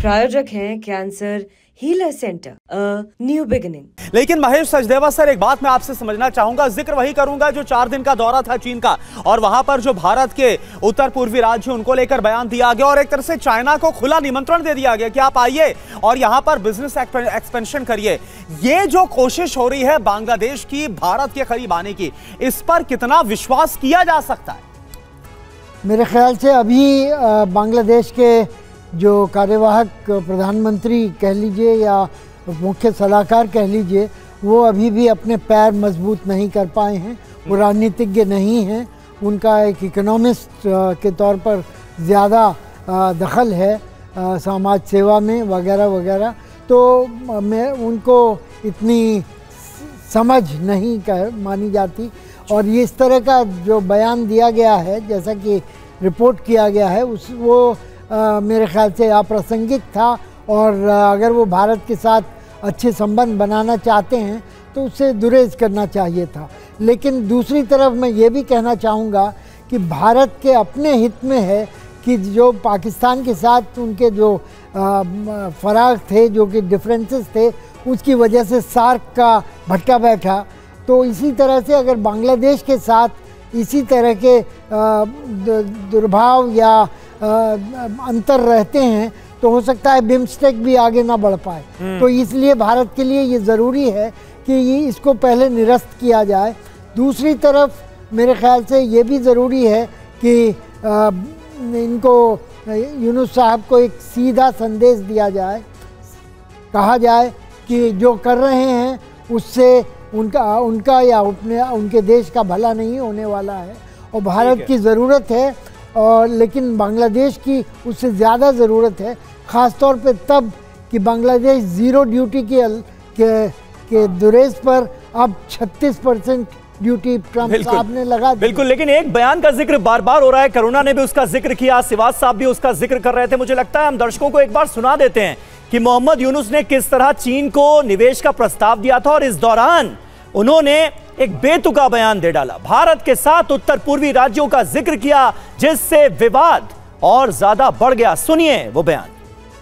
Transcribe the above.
प्रायोजक हैं cancer healer centre, new beginning. लेकिन महेश सचदेवा सर, एक बात मैं आपसे समझना चाहूंगा, जिक्र वही करूंगा जो 4 दिन का दौरा था चीन का, और वहां पर जो भारत के उत्तर पूर्वी राज्य उनको लेकर बयान दिया गया और एक तरह से चाइना को खुला निमंत्रण दे दिया गया कि आप आइए और यहां पर बिजनेस एक्सपेंशन करिए। ये जो कोशिश हो रही है बांग्लादेश की भारत के करीब आने की, इस पर कितना विश्वास किया जा सकता है? मेरे ख्याल से अभी बांग्लादेश के जो कार्यवाहक प्रधानमंत्री कह लीजिए या मुख्य सलाहकार कह लीजिए, वो अभी भी अपने पैर मजबूत नहीं कर पाए हैं। वो राजनीतिज्ञ नहीं हैं, उनका एक इकोनॉमिस्ट के तौर पर ज़्यादा दखल है समाज सेवा में वगैरह वगैरह। तो मैं उनको इतनी समझ नहीं मानी जाती। और ये इस तरह का जो बयान दिया गया है, जैसा कि रिपोर्ट किया गया है, वो मेरे ख्याल से अप्रासंगिक था। और अगर वो भारत के साथ अच्छे संबंध बनाना चाहते हैं तो उससे गुरेज करना चाहिए था। लेकिन दूसरी तरफ मैं ये भी कहना चाहूँगा कि भारत के अपने हित में है कि जो पाकिस्तान के साथ उनके जो फराक थे, जो कि डिफरेंसेस थे, उसकी वजह से सार्क का भटका बैठा। तो इसी तरह से अगर बांग्लादेश के साथ इसी तरह के दुर्भाव या अंतर रहते हैं तो हो सकता है बिम्स्टेक भी आगे ना बढ़ पाए। तो इसलिए भारत के लिए ये ज़रूरी है कि ये इसको पहले निरस्त किया जाए। दूसरी तरफ मेरे ख्याल से ये भी ज़रूरी है कि इनको यूनुस साहब को एक सीधा संदेश दिया जाए, कहा जाए कि जो कर रहे हैं उससे उनका या उनके देश का भला नहीं होने वाला है और भारत की ज़रूरत है। और लेकिन बांग्लादेश की उससे ज़्यादा ज़रूरत है, ख़ास तौर पे तब कि बांग्लादेश ज़ीरो ड्यूटी के दुरेज पर अब 36% ड्यूटी ट्रंप साहब ने लगा दी। बिल्कुल, लेकिन एक बयान का जिक्र बार बार हो रहा है, करुणा ने भी उसका जिक्र किया, सिवाज साहब भी उसका जिक्र कर रहे थे। मुझे लगता है हम दर्शकों को एक बार सुना देते हैं कि मोहम्मद यूनुस ने किस तरह चीन को निवेश का प्रस्ताव दिया था और इस दौरान उन्होंने एक बेतुका बयान दे डाला, भारत के साथ उत्तर पूर्वी राज्यों का जिक्र किया, जिससे विवाद और ज्यादा बढ़ गया। सुनिए वो बयान।